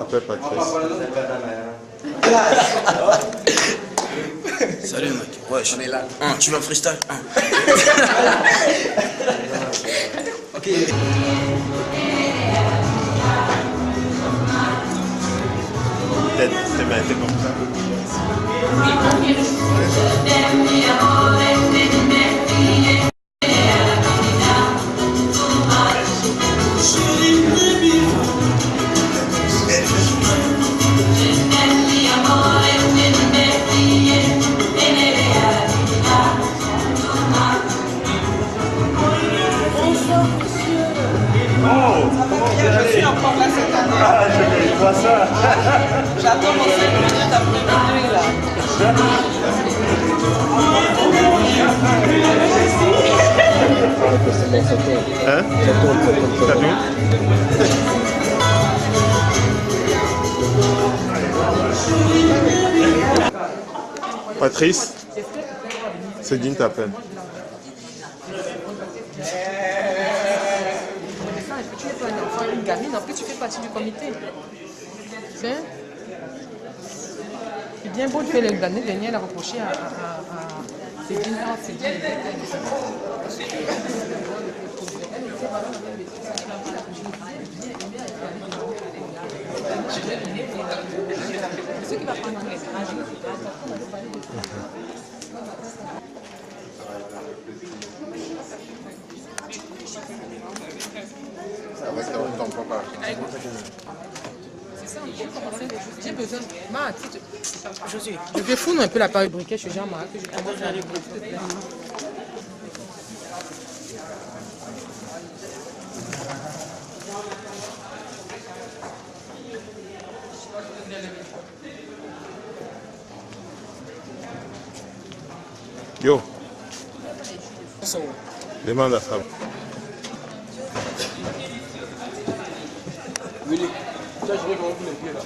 Appelle Patrice. Salut mec, wesh. On est là. Tu vas freestyle Ok. Peut-être tes mains étaient comme ça. Je suis encore là cette année. Ah, je vois ça. J'attends mon 5 minutes après minuit là. Hein? T'as vu? Patrice, Céline t'appelle. Tu n'es pas un enfant, une gamine, en plus tu fais partie du comité. C'est bien beau de faire l'année dernière, elle a reproché à Céline. Ce qui va prendre un Avec ton papa. C'est ça, j'ai besoin. Josué, je vais foutre un peu la paille briquet chez Jean-Marc, que je commence à aller s'il te plaît. Yo. Demande à Fab. Willy, ça je vais comment les pieds là.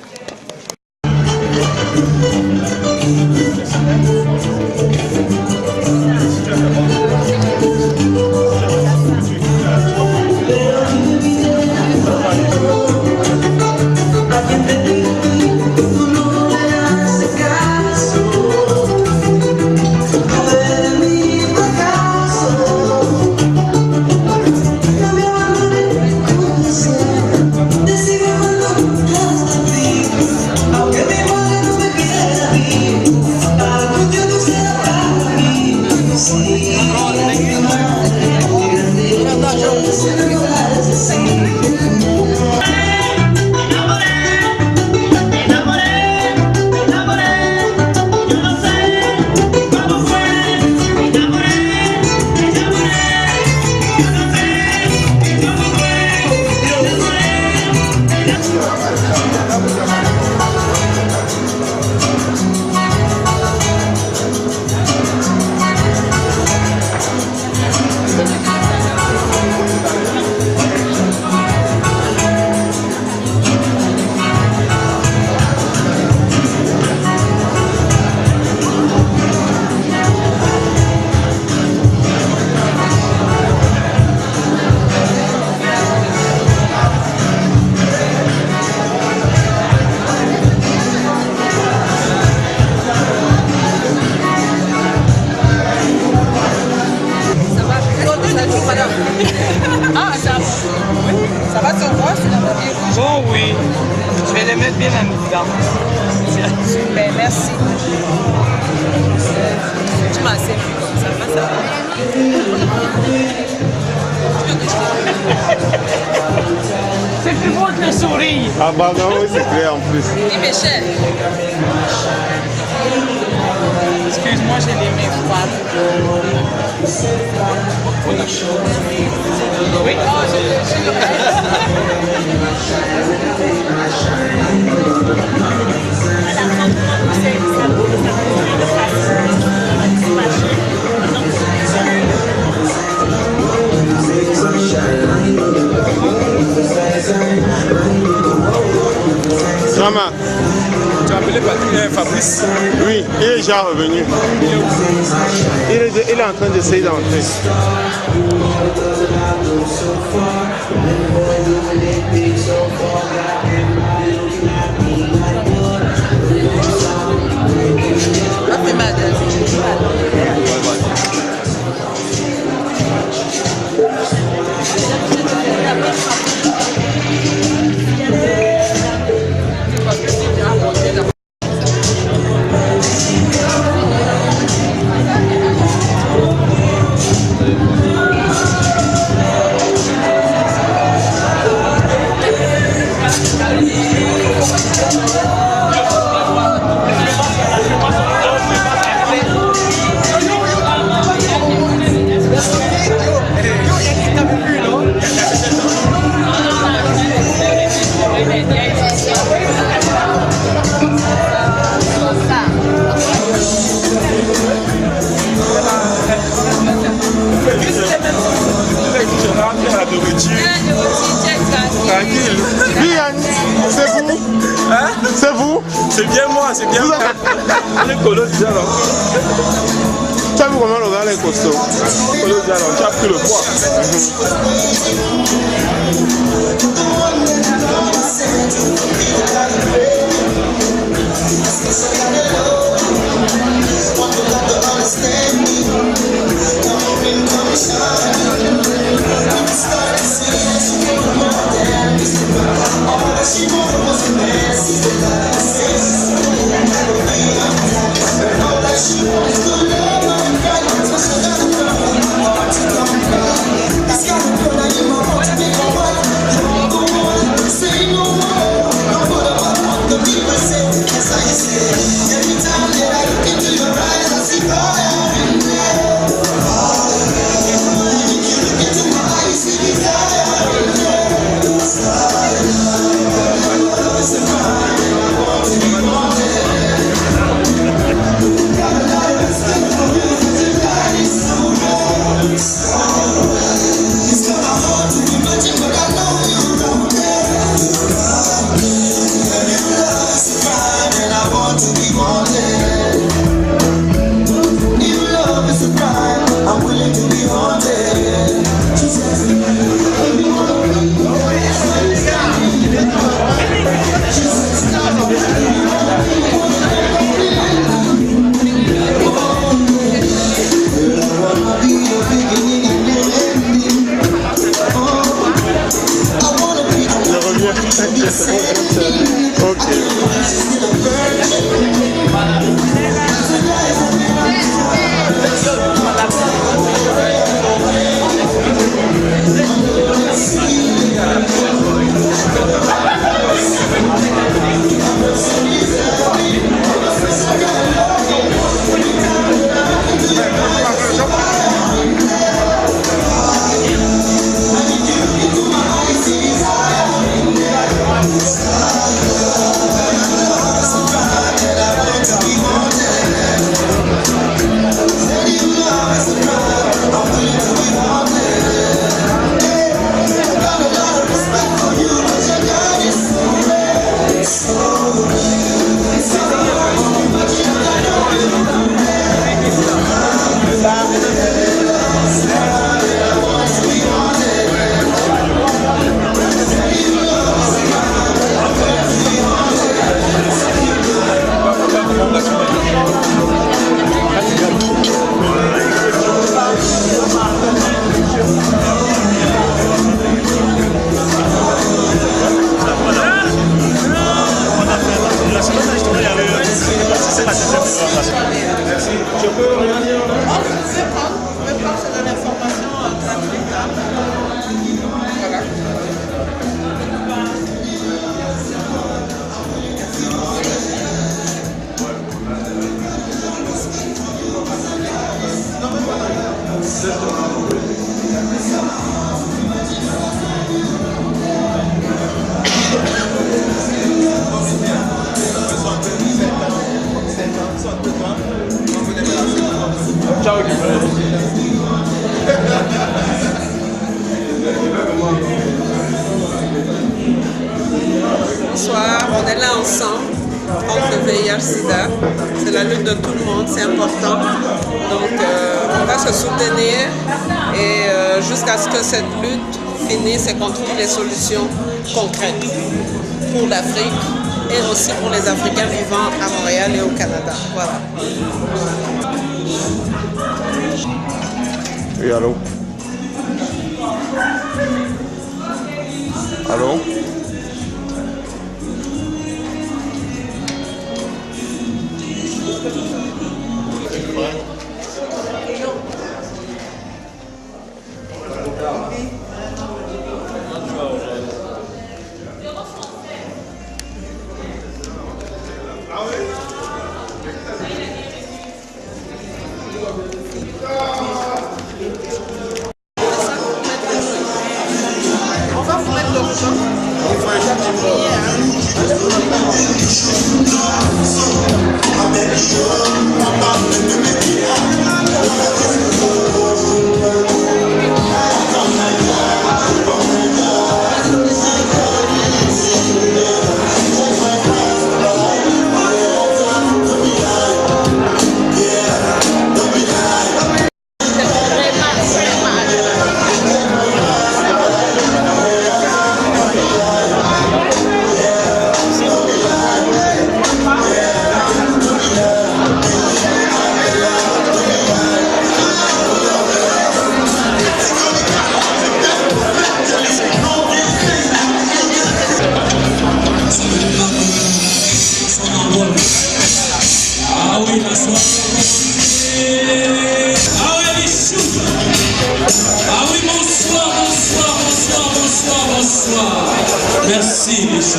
Ah, ça va. Oui, ça va sur moi, c'est la première fois. Oh oui, je vais les mettre bien à mi-temps. Ben, merci. Tu m'as assez vu comme ça, ça va. C'est plus beau que le sourire. Ah bah non, oui, c'est clair en plus. Oui, Michel. Excuse-moi, j'ai les mains froides. Oui, oh, j'ai le Sama, Tu as appelé Fabrice? oui, il est déjà revenu. Il est en train d'essayer d'entrer. So far, Vian, c'est vous? Hein? C'est vous? C'est bien moi, c'est bien moi. On est colo déjà là. Tu as vu comment le gars est costaud? Colo déjà là, tu as pris le poids. Bonsoir, on est là ensemble contre le VIH-Sida. C'est la lutte de tout le monde, c'est important. Donc on va se soutenir et jusqu'à ce que cette lutte finisse et qu'on trouve des solutions concrètes pour l'Afrique et aussi pour les Africains vivant à Montréal et au Canada. Voilà. Oui, allô? Allô? On va vous mettre le rouleau.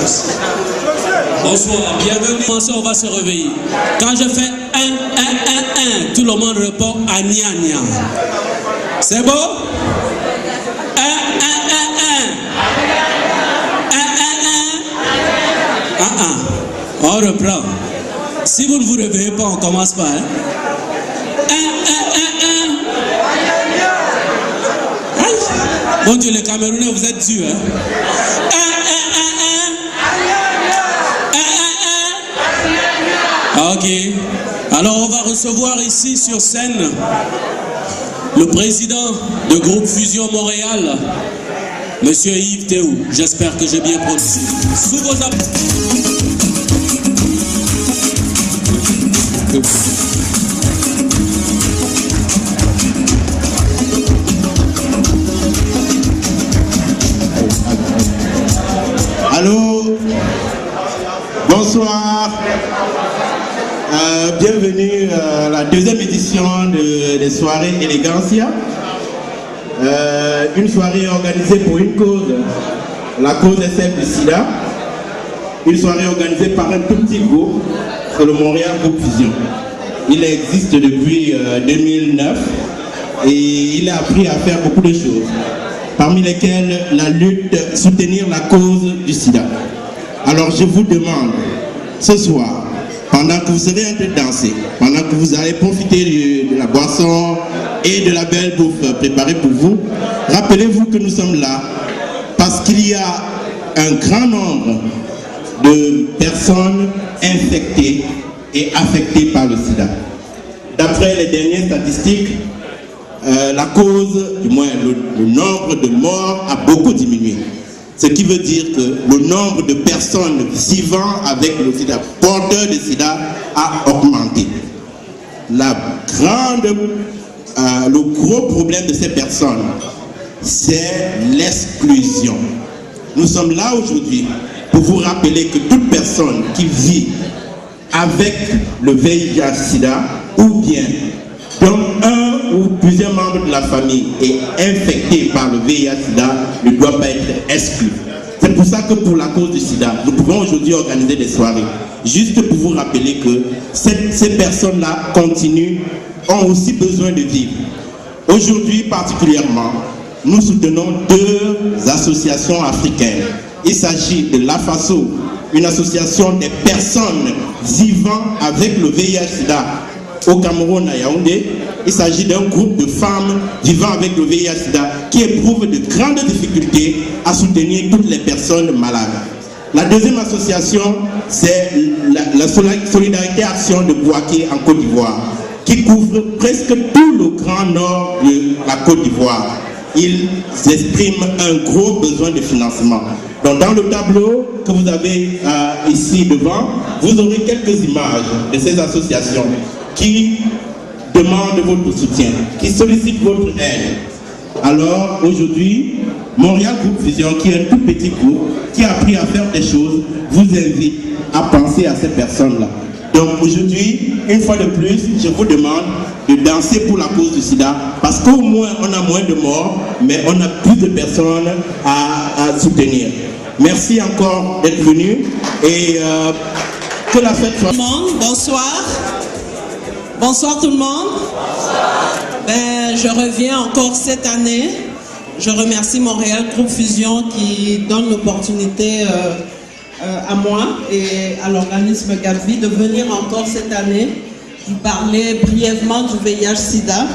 Bonsoir, bienvenue. On va se réveiller. Quand je fais 1, tout le monde répond à nia nia. C'est beau? 1, 1, 1, 1. 1, 1, 1. 1, 1. On reprend. Si vous ne vous réveillez pas, on commence pas. 1, 1, 1, 1. Bon Dieu, les Camerounais, vous êtes durs, hein? 1, 1, 1, 1. 1, 1, 1. Ok. Alors, on va recevoir ici sur scène le président de Groupe Fusion Montréal, Monsieur Yves Théou. J'espère que j'ai bien prononcé. Sous vos Allô, bonsoir, bienvenue à la deuxième édition des soirées Elegancia, une soirée organisée pour une cause, la cause est celle du sida, une soirée organisée par un tout petit groupe, c'est le Montréal Groupe Fusion. Il existe depuis 2009 et il a appris à faire beaucoup de choses, parmi lesquelles la lutte, soutenir la cause du sida. Alors je vous demande, ce soir, pendant que vous serez en train de danser, pendant que vous allez profiter de la boisson et de la belle bouffe préparée pour vous, rappelez-vous que nous sommes là parce qu'il y a un grand nombre de personnes infectées et affectées par le sida. D'après les dernières statistiques, la cause, du moins le nombre de morts a beaucoup diminué. Ce qui veut dire que le nombre de personnes vivant avec le sida, porteurs de sida, a augmenté. Le gros problème de ces personnes, c'est l'exclusion. Nous sommes là aujourd'hui pour vous rappeler que toute personne qui vit avec le VIH-Sida ou bien dont un ou plusieurs membres de la famille est infecté par le VIH-Sida ne doit pas être exclu. C'est pour ça que pour la cause du sida, nous pouvons aujourd'hui organiser des soirées. Juste pour vous rappeler que ces personnes-là ont aussi besoin de vivre. Aujourd'hui particulièrement, nous soutenons deux associations africaines. Il s'agit de l'AFASO, une association des personnes vivant avec le VIH-Sida au Cameroun à Yaoundé. Il s'agit d'un groupe de femmes vivant avec le VIH-Sida qui éprouvent de grandes difficultés à soutenir toutes les personnes malades. La deuxième association, c'est la Solidarité Action de Bouaké en Côte d'Ivoire, qui couvre presque tout le grand nord de la Côte d'Ivoire. Ils expriment un gros besoin de financement. Donc dans le tableau que vous avez ici devant, vous aurez quelques images de ces associations qui demandent votre soutien, qui sollicitent votre aide. Alors aujourd'hui, Montréal Groupe Fusion, qui est un tout petit groupe, qui a appris à faire des choses, vous invite à penser à ces personnes-là. Donc aujourd'hui, une fois de plus, je vous demande de danser pour la cause du sida, parce qu'au moins on a moins de morts, mais on a plus de personnes à soutenir. Merci encore d'être venus et que la fête soit... Bonsoir. Bonsoir tout le monde. Ben, je reviens encore cette année. Je remercie Montréal Groupe Fusion qui donne l'opportunité à moi et à l'organisme Gavi de venir encore cette année vous parler brièvement du VIH-Sida.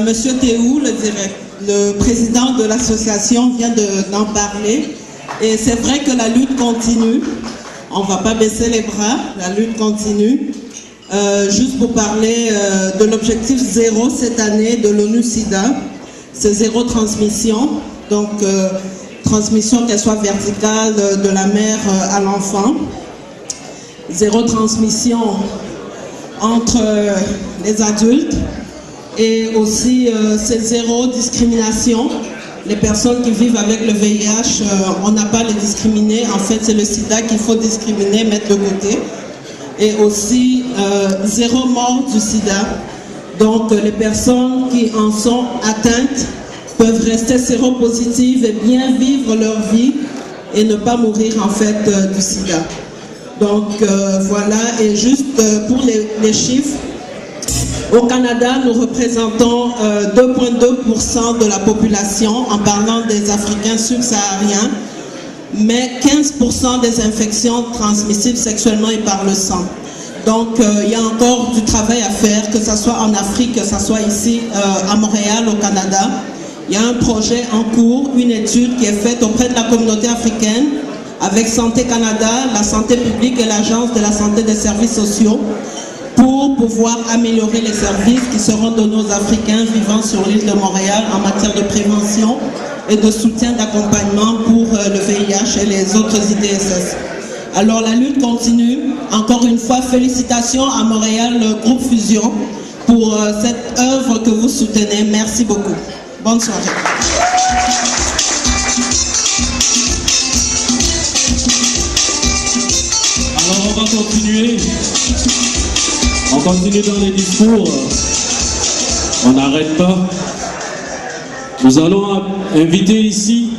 Monsieur Théou, le président de l'association, vient d'en parler. Et c'est vrai que la lutte continue. On ne va pas baisser les bras, la lutte continue. Juste pour parler de l'objectif 0 cette année de l'ONU-SIDA, c'est 0 transmission. Donc, transmission qu'elle soit verticale de la mère à l'enfant. 0 transmission entre les adultes. Et aussi, c'est 0 discrimination. Les personnes qui vivent avec le VIH, on n'a pas à les discriminer. En fait, c'est le sida qu'il faut discriminer, mettre de côté. Et aussi, 0 mort du sida. Donc, les personnes qui en sont atteintes peuvent rester séropositives et bien vivre leur vie et ne pas mourir en fait du sida. Donc voilà, et juste pour les chiffres, au Canada, nous représentons 2,2% de la population en parlant des Africains subsahariens, mais 15% des infections transmissibles sexuellement et par le sang. Donc il y a encore du travail à faire, que ce soit en Afrique, que ce soit ici à Montréal, au Canada. Il y a un projet en cours, une étude qui est faite auprès de la communauté africaine avec Santé Canada, la santé publique et l'Agence de la santé des services sociaux pour pouvoir améliorer les services qui seront donnés aux Africains vivant sur l'île de Montréal en matière de prévention et de soutien d'accompagnement pour le VIH et les autres ITSS. Alors la lutte continue. Encore une fois, félicitations à Montréal, le groupe Fusion, pour cette œuvre que vous soutenez. Merci beaucoup. Bonne soirée. Alors on va continuer. On continue dans les discours. On n'arrête pas. Nous allons inviter ici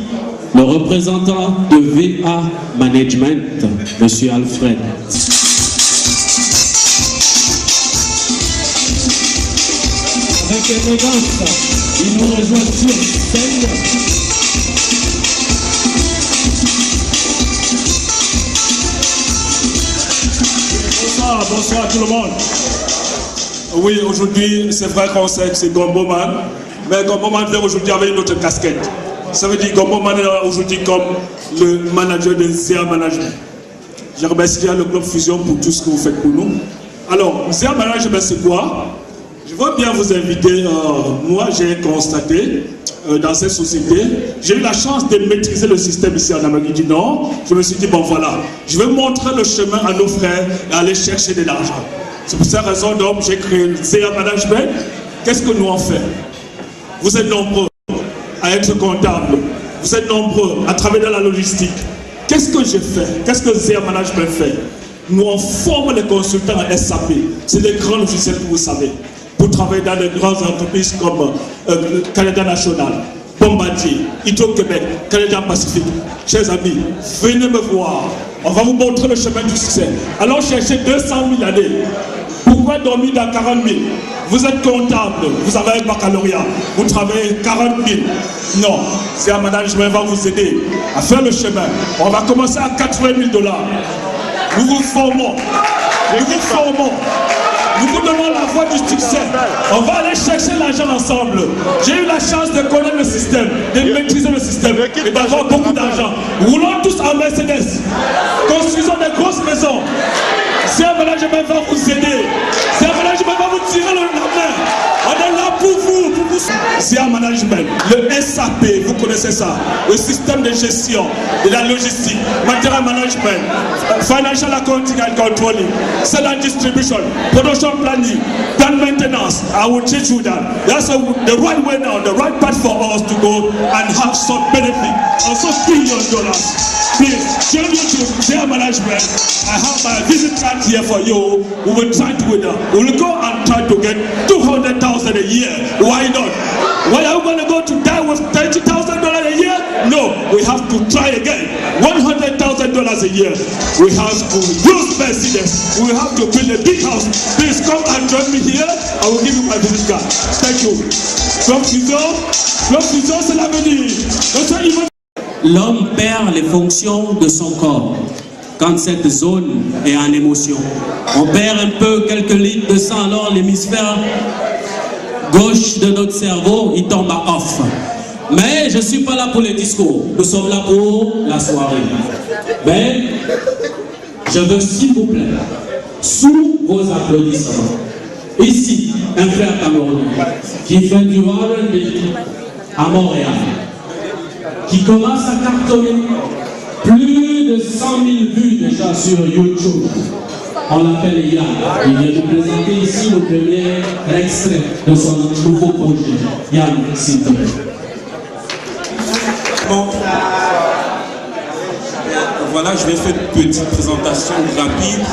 le représentant de VA Management, M. Alfred. Avec élégance, il nous rejoint sur scène. Bonsoir à tout le monde. Oui, aujourd'hui, c'est vrai qu'on sait que c'est Gomboman, mais Gomboman vient aujourd'hui avec une autre casquette. Ça veut dire que Gomboman est aujourd'hui comme le manager de Zia Management. Je remercie le Club Fusion pour tout ce que vous faites pour nous. Alors, Zia Management, c'est quoi? Je veux bien vous inviter. Moi, j'ai constaté dans cette société, j'ai eu la chance de maîtriser le système ici en Amérique du Nord. Je me suis dit, bon voilà, je vais montrer le chemin à nos frères et aller chercher de l'argent. C'est pour cette raison donc j'ai créé Zia Management. Qu'est-ce que nous en fait? Vous êtes nombreux à être comptables. Vous êtes nombreux à travailler dans la logistique. Qu'est-ce que je fais? Qu'est-ce que Zia Management fait? Nous on forme les consultants à SAP. C'est des grands logiciels que vous savez. Pour travailler dans les grandes entreprises comme Canada National, Bombardier, Hydro-Québec, Canada Pacifique. Chers amis, venez me voir. On va vous montrer le chemin du succès. Allons chercher 200 000 années. Pourquoi dormir dans 40 000? Vous êtes comptable, vous avez un baccalauréat, vous travaillez 40 000. Non, c'est un management va vous aider à faire le chemin. On va commencer à 80 000 $. Nous vous formons. Nous vous formons. Nous vous donnons la voie du succès. On va aller chercher l'argent ensemble. J'ai eu la chance de connaître le système, de maîtriser le système et d'avoir beaucoup d'argent. Roulons tous en Mercedes. Construisons des grosses maisons. Zia Management va vous aider. Zia Management va vous tirer la main. On est là pour vous. Zia Management, le SAP, vous connaissez ça. Le système de gestion, de la logistique, material management, financial accounting and controlling, sell and distribution, production planning, plan maintenance. I will teach you that. That's the right way now, the right path for us to go and have some benefit. Also $1 billion. Please, join me to Zia Management. I have my visit card here for you. We will try to we will go and try to get 200,000 a year. Why not? Why are we going to go to die with $30,000 a year? No, we have to try again. $100,000 a year. We have to use Mercedes. We have to build a big house. Please come and join me here. I will give you my visit card. Thank you. Club Fusion, c'est l'avenir. L'homme perd les fonctions de son corps quand cette zone est en émotion. On perd un peu quelques litres de sang, alors l'hémisphère gauche de notre cerveau, il tombe à off. Mais je ne suis pas là pour les discours, nous sommes là pour la soirée. Mais je veux s'il vous plaît, sous vos applaudissements, ici, un frère camerounais qui fait du R&B à Montréal, qui commence à cartonner plus de 100 000 vues déjà sur YouTube. On l'appelle Yann. Il vient nous présenter ici le premier extrait de son nouveau projet. Yann, s'il te plaît. Bon. Voilà, je vais faire une petite présentation rapide.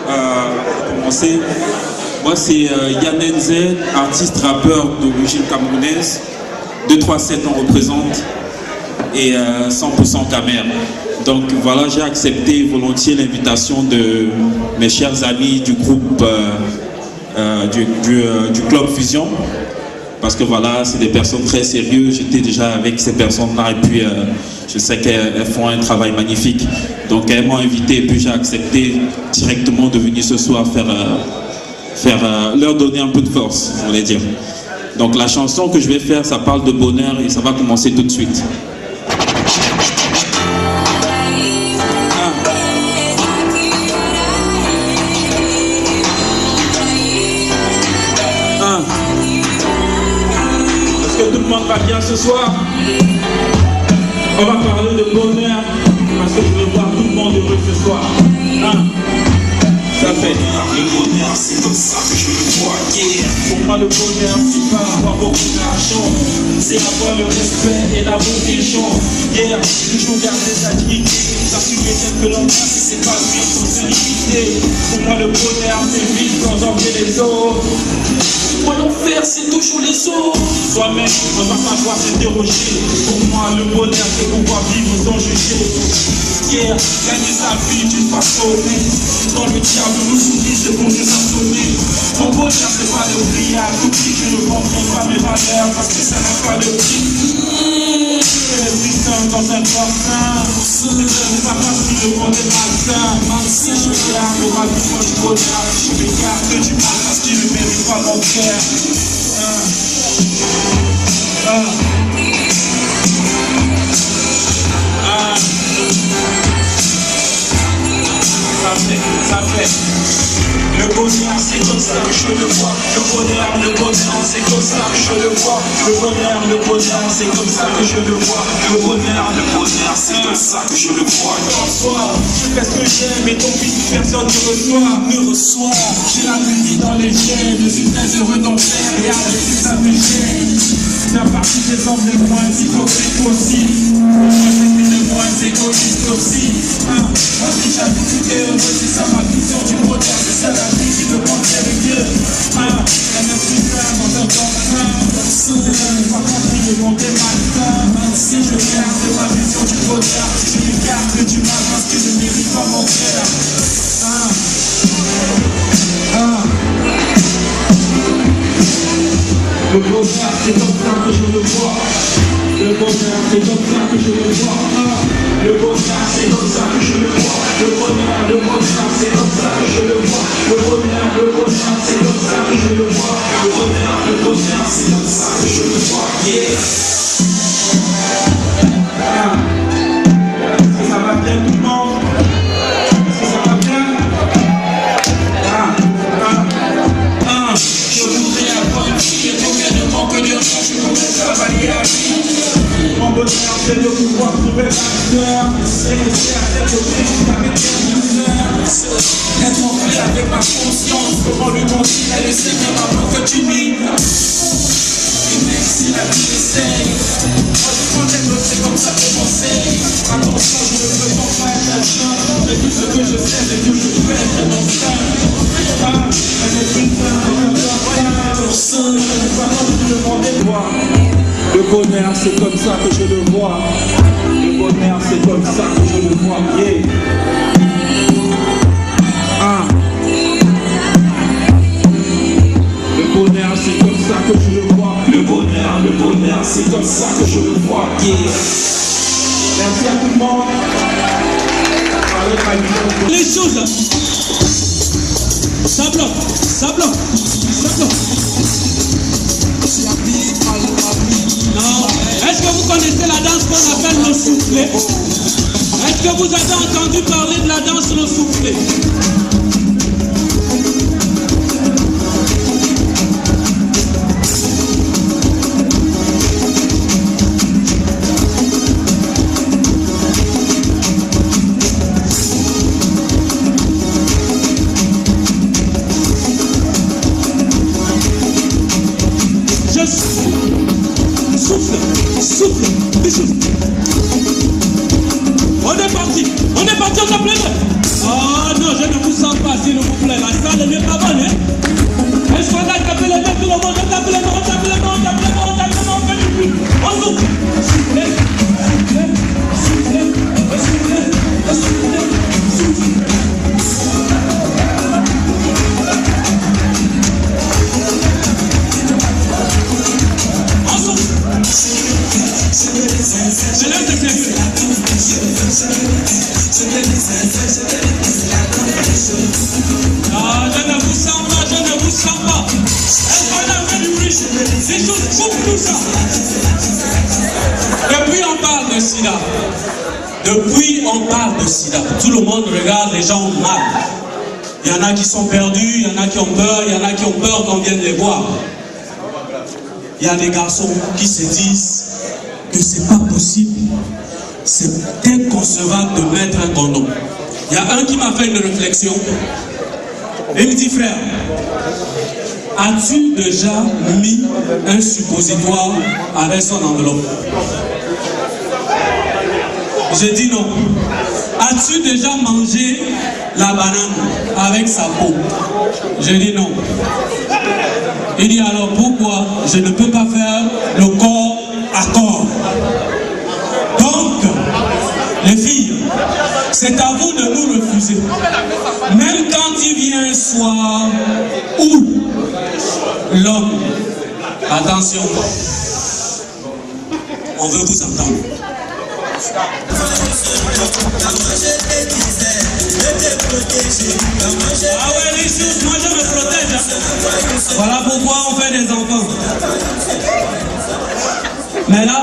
Pour commencer, moi c'est Yann Enze, artiste rappeur d'origine camerounaise. 237 on représente. et 100% Camer. Donc voilà, j'ai accepté volontiers l'invitation de mes chers amis du groupe du Club Fusion, parce que voilà, c'est des personnes très sérieuses. J'étais déjà avec ces personnes-là et puis je sais qu'elles font un travail magnifique. Donc elles m'ont invité et puis j'ai accepté directement de venir ce soir leur donner un peu de force, je voulais dire. Donc la chanson que je vais faire, ça parle de bonheur et ça va commencer tout de suite. Est-ce que tout le monde va bien ce soir? On va parler de bonheur parce que je veux voir tout le monde heureux ce soir. Ça fait. Le bonheur, c'est comme ça que je le vois. Pour moi, le bonheur, c'est pas avoir beaucoup d'argent, c'est avoir le respect et l'amour des gens. Toujours garder sa dignité, s'assurer tel que l'on a, si c'est pas lui, il faut se limiter. Pour moi, le bonheur, c'est vivre sans envier les autres. Moi, l'enfer, c'est toujours les autres. Soi-même, on va savoir s'interroger. Pour moi, le bonheur, c'est pouvoir vivre sans juger. Gagner sa vie d'une façon honnête. Dans le diable nous sourit, c'est bon Dieu s'assommé. Mon bonheur, c'est pas le prix à tout prix. Je ne comprends pas mes valeurs parce que ça n'a pas de prix. Les puissants dans un fortin. Ce n'est pas facile, le monde est malsain. Si je garde ma vie, moi je bonheur. Je m'écarte du mal parce qu'il ne mérite pas mon cœur. Ça fait. Le bonheur, c'est comme ça que je le vois. Le bonheur, c'est comme ça que je le vois. Le bonheur, c'est comme ça que je le vois. Le bonheur, c'est comme ça que je le vois. Je fais ce que j'aime et ton fils, personne ne reçoit. J'ai la nuit dans les gènes, je suis très heureux d'en faire et avec ça me gêne. La partie des hommes les moins hypocrites aussi. Les moins égoïstes aussi. Moi déjà tout est heureux, c'est ça ma vision du bonheur, c'est ça la vie qui me prend sérieux. La même putain dans un temps je n'ai pas compris le monde est malsain. Si je garde ma vision du bonheur, je m'écarte du mal parce que je ne mérite pas mon cœur. Le bonheur, c'est comme ça que je le vois. Le bonheur, c'est comme ça que je le vois. Le bonheur, c'est comme ça que je le vois. Le bonheur, c'est comme ça que je le vois. Le bonheur, c'est comme ça que je le vois. Le bonheur, c'est comme ça que je le vois. Est-ce que ça va bien tout le monde? Est-ce que ça va bien? Je voudrais avoir une fille et combien de manque de temps je pourrais travailler à vie. Mon bonheur, c'est de pouvoir trouver ma sœur et de faire développer jusqu'à mes douceurs. Être en paix avec ma conscience, comment lui montrer elle essaie de m'avoir que tu mines. Et même si la vie essaye, moi je prends des notes, c'est comme ça que je conseille. Attention, je ne veux pas être la chance, mais tout ce que je sais, c'est que je fais de mon sein. Elle est putain, personne ne peut pas non plus demander moi. Le bonheur, c'est comme ça que je le vois. Le bonheur, c'est comme ça que je le vois. Le bonheur, c'est comme ça que je le vois. Le bonheur, c'est comme ça que je le vois. Merci à tout le monde. Les choses, ça bloque. Non. Est-ce que vous connaissez la danse qu'on appelle le soufflé? Est-ce que vous avez entendu parler de la danse le soufflé? Souffle, bisous. On est parti, on s'appelle. Oh non, je Ah, je ne vous sens pas, je ne vous sens pas. Est-ce qu'on a fait du bruit? Les choses coupent tout ça. Depuis on parle de sida. Depuis on parle de sida. Tout le monde regarde les gens mal. Il y en a qui sont perdus, il y en a qui ont peur, il y en a qui ont peur qu'on vienne les voir. Il y a des garçons qui se disent que c'est pas possible. C'est inconcevable de mettre un condom. Il y a un qui m'a fait une réflexion. Il me dit, frère, as-tu déjà mis un suppositoire avec son enveloppe? J'ai dit non. As-tu déjà mangé la banane avec sa peau? J'ai dit non. Il dit alors pourquoi je ne peux pas faire le corps à corps? Donc, les filles, c'est à vous de nous refuser. Même quand il vient un soir où l'homme, attention, on veut vous entendre. Ah ouais, les choses, moi je me protège. Hein. Voilà pourquoi on fait des enfants. Mais là,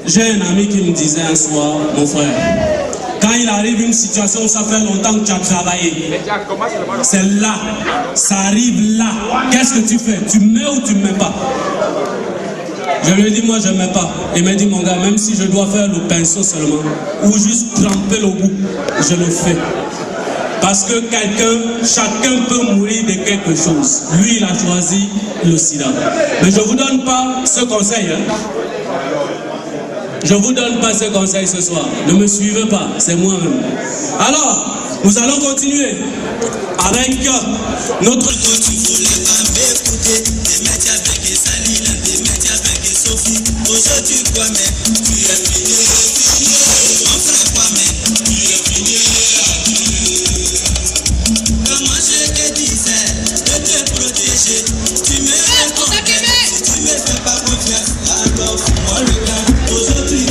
j'ai un ami qui me disait un soir, mon frère, quand il arrive une situation où ça fait longtemps que tu as travaillé, c'est là, ça arrive là. Qu'est-ce que tu fais? Tu mets ou tu ne mets pas? Je lui ai dit, moi je ne mets pas. Il m'a dit, mon gars, même si je dois faire le pinceau seulement, ou juste tremper le bout, je le fais. Parce que chacun peut mourir de quelque chose. Lui, il a choisi le sida. Mais je ne vous donne pas ce conseil. Hein. Je ne vous donne pas ce conseil ce soir. Ne me suivez pas, c'est moi-même. Alors, nous allons continuer avec notre... Aujourd'hui, quoi, mais tu es fini. Mon frère, quoi, mais tu es fini. Comment je te disais de te protéger? Tu me fais confiance. Si tu me fais pas confiance, alors moi le gars. Aujourd'hui,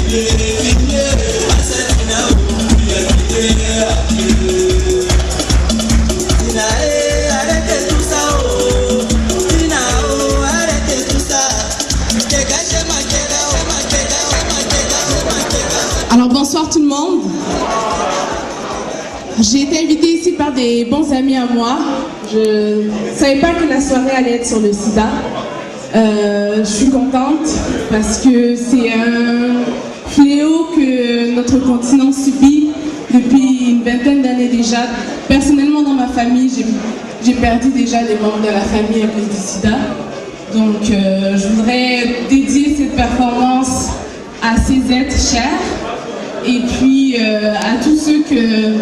tu es fini. Arrêtez tout ça, oh. Arrêtez tout ça. Alors bonsoir tout le monde. J'ai été invitée ici par des bons amis à moi. Je ne savais pas que la soirée allait être sur le sida. Je suis contente parce que c'est un fléau que notre continent subit depuis une vingtaine d'années déjà. Personnellement dans ma famille, j'ai perdu déjà des membres de la famille à cause du sida. Donc je voudrais dédier cette performance à ces êtres chers et puis à tous ceux que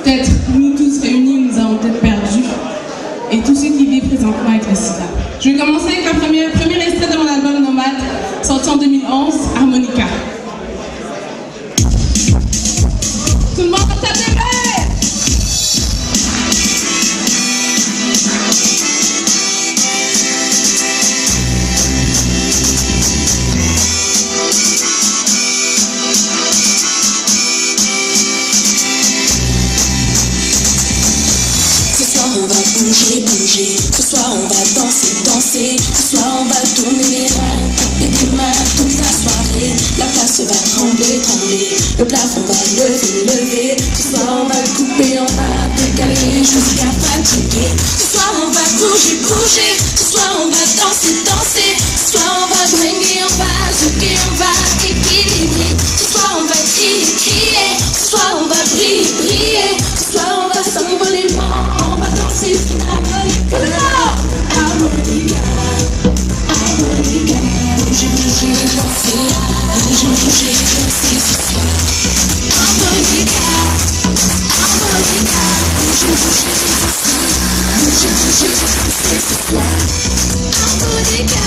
peut-être nous tous réunis nous avons peut-être perdus et tous ceux qui vivent présentement avec le sida. Je vais commencer avec le premier extrait de mon album Nomade sorti en 2011, Harmonica. Tout le monde va taper! Bouger, ce soir on va danser, ce soir on va tourner les reins et des mains toute la soirée, la place va trembler, le plafond va lever, ce soir on va couper, on va décaler jusqu'à fatiguer, ce soir on va bouger, ce soir on va danser, ce soir on va swinguer, on va zouker, on va équilibrer, ce soir on va crier, ce soir on va briller, ce soir on va s'envoler, on va danser. Harmonica, bouger, danser, ce soir. Harmonica, bouger, danser, ce soir. Harmonica,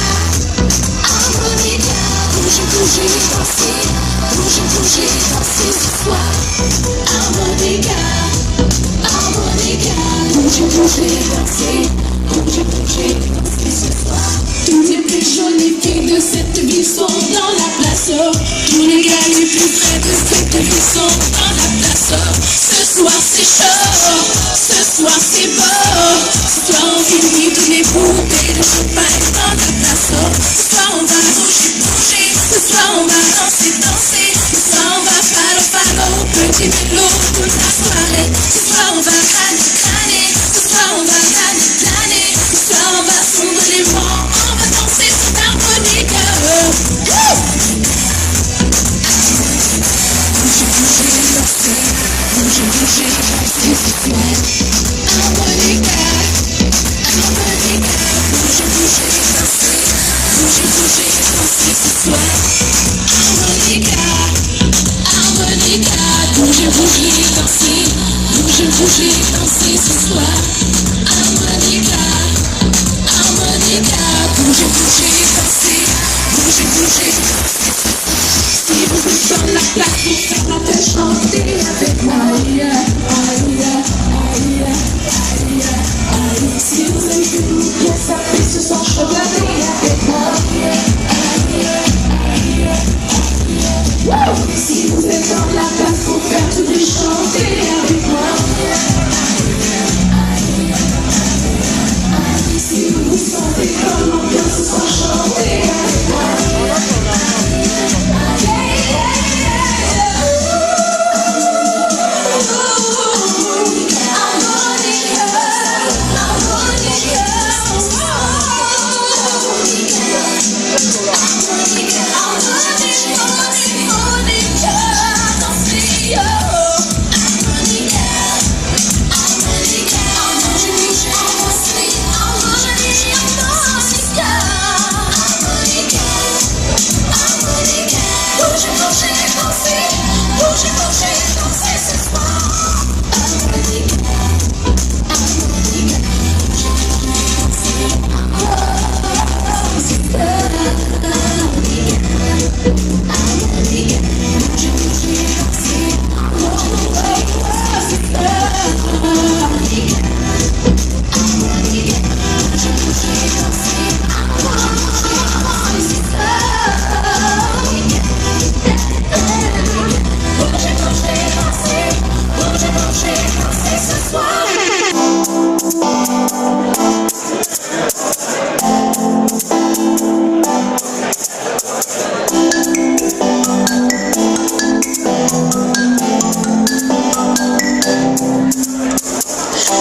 bouger, danser, ce soir. Harmonica, bouger, danser. Toutes les plus jolies filles de cette ville sont dans la place. Tous les gars les plus frais de cette ville sont dans la place. Ce soir c'est chaud, ce soir c'est beau. Ce soir on finit toutes les bouteilles de champagne dans la place. Ce soir on va bouger, bouger. Ce soir on va danser, danser. Ce soir on va falo, falo. Petit mélo toute la soirée. Ce soir on va crâner, crâner. Ce soir on va glaner, glaner. Ce soir on va fondre les vents. On va danser sur l'harmonique. Bouger, bouger, danser. Bouger, bouger, danser ce soir. Harmonica, harmonica. Bouger, bouger, danser. Bouger, bouger, danser ce soir. Harmonica, harmonica. Bouger, bouger, danser. Bouger, bouger, danser ce soir. Harmonica, harmonica. Bouger, bouger, danser. Bouger, bouger, danser. Si vous êtes dans la place, vous faites chanter avec moi. Si vous avez vu bien ça fait ce soir, chanter avec moi. Si vous êtes dans la place, faut faire tout de chanter avec moi. Si vous vous sentez comme l'ambiance, ce soir, chantez avec moi.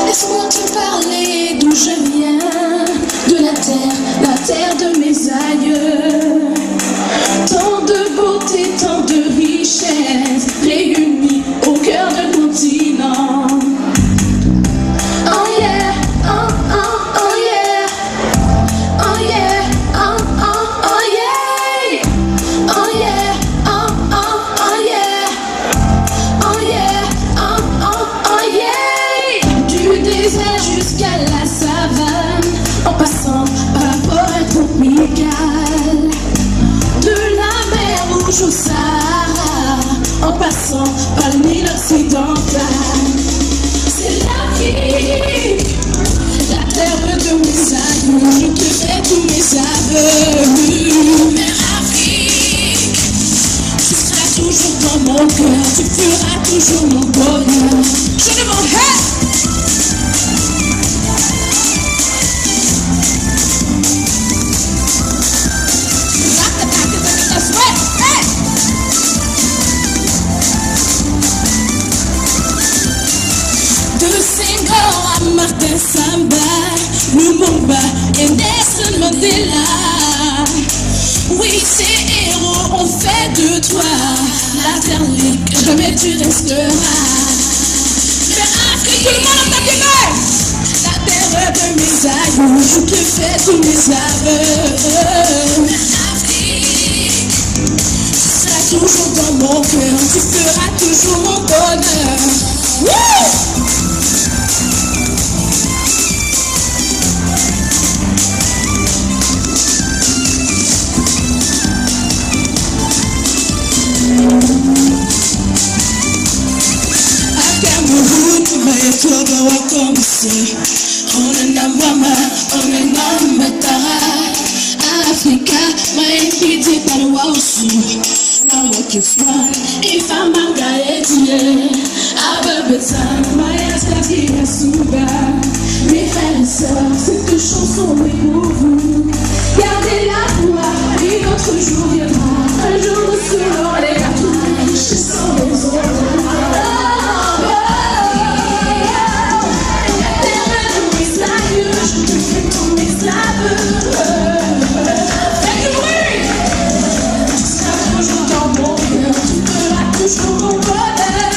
Laisse-moi te parler d'où je viens, de la terre de mes aïeux. Tant de beauté, tant de richesse, réunis au cœur d'un continent. Oh yeah, oh oh oh yeah, oh yeah, oh oh oh yeah, oh yeah, oh oh oh yeah, oh yeah, oh oh oh yeah. Du désert jusqu'à la savane, en passant par la forêt tropicale, de la mer Rouge au Sahara, en passant par le Nil occidental. C'est l'Afrique, la terre de mes aïeux, je te fais tous mes aveux. Mère Afrique, tu seras toujours dans mon cœur, tu feras toujours mon bonheur. Je demande, hey! De Senghor à Martin Samba, Lumumba et Nelson Mandela. Oui, ces héros ont fait de toi la terre libre, jamais tu resteras. Mais Afrique, tout le monde entend bien. La terre de mes aïeux, je te fais tous mes aveux. Mais Afrique, tu seras toujours dans mon cœur, tu feras toujours mon bonheur. Woo! À Cameroun, mais toi va commencer. Onenambwama, onenambetara Africa, maipiti parwa usu Na wakifwa, ifamanga etie Abebeta, mayaskati yasuga Mes frères et sœurs, cette chanson est pour vous Gardez la foi, et notre jour viendra Un jour nous serons les gâteaux Chez sans les autres Je te fais ton esclave. Fais du bruit. Tu seras toujours dans mon cœur. Tu feras toujours mon bonheur.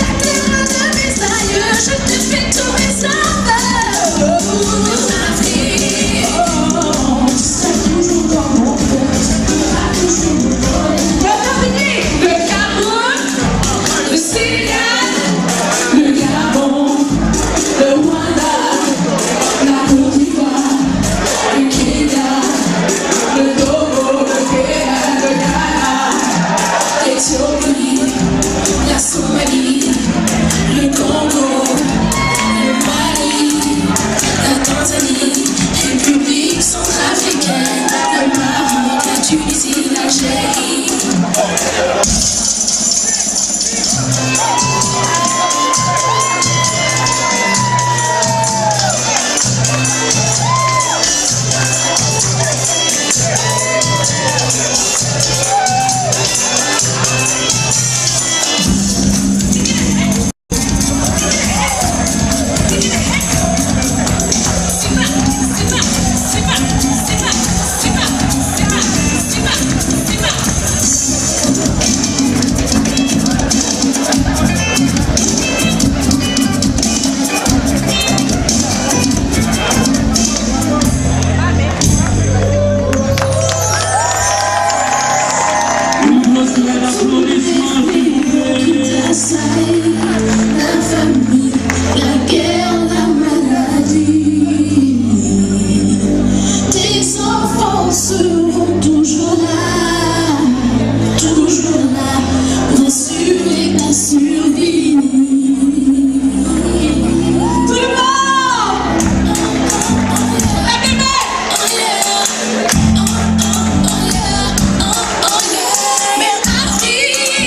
La terre de mes aïeux, je te fais ton esclave. Tu seras toujours dans mon cœur. Tu feras toujours mon bonheur. Le Cameroun, le Sénégal, le Gabon, le Rwanda, la Côte d'Ivoire, le Kenya, le Togo, le Kenya, le Ghana, l'Éthiopie, la Somalie, le Congo, le Mali, la Tanzanie, République centrafricaine, le Maroc, la Tunisie, l'Algérie. La famille, la guerre, la maladie. Tes enfants seront toujours là pour assurer ta survie. Tout le monde! La bébé! Oh yeah! Oh yeah! Oh yeah! Oh yeah! Mais Afrique!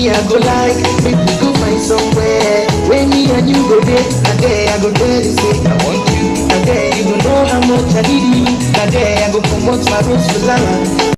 me I go like, make we go find somewhere where me and you go there. And there I go tell you say I want you. And there you go know how much I need you. And there I go promote my rose for Lara.